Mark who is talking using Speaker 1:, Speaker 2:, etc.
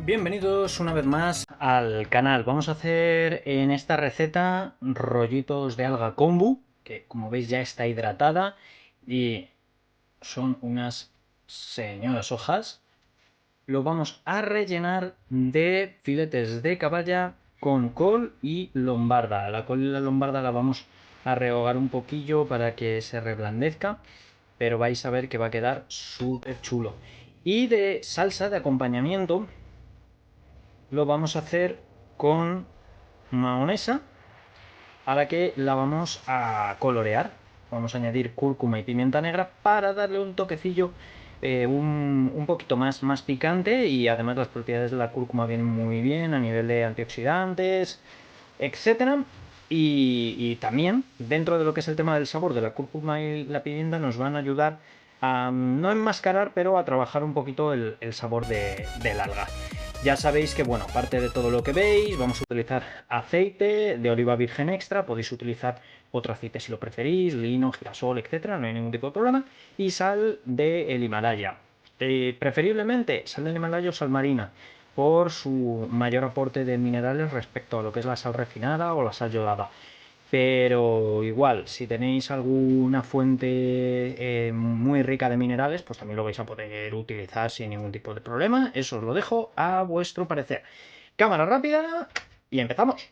Speaker 1: Bienvenidos una vez más al canal. Vamos a hacer en esta receta rollitos de alga kombu, que como veis ya está hidratada y son unas señoras hojas. Lo vamos a rellenar de filetes de caballa con col y lombarda. La col y la lombarda la vamos a rehogar un poquillo para que se reblandezca, pero vais a ver que va a quedar súper chulo. Y de salsa de acompañamiento lo vamos a hacer con mayonesa a la que la vamos a colorear. Vamos a añadir cúrcuma y pimienta negra para darle un toquecillo un poquito más picante, y además las propiedades de la cúrcuma vienen muy bien a nivel de antioxidantes, etcétera. Y también dentro de lo que es el tema del sabor de la cúrcuma y la pimienta nos van a ayudar a no enmascarar, pero a trabajar un poquito el sabor del alga. Ya sabéis que, bueno, aparte de todo lo que veis, vamos a utilizar aceite de oliva virgen extra, podéis utilizar otro aceite si lo preferís, lino, girasol, etcétera, no hay ningún tipo de problema, y sal del Himalaya. Preferiblemente sal del Himalaya o sal marina, por su mayor aporte de minerales respecto a lo que es la sal refinada o la sal yodada. Pero igual, si tenéis alguna fuente muy rica de minerales, pues también lo vais a poder utilizar sin ningún tipo de problema. Eso os lo dejo a vuestro parecer. Cámara rápida y empezamos.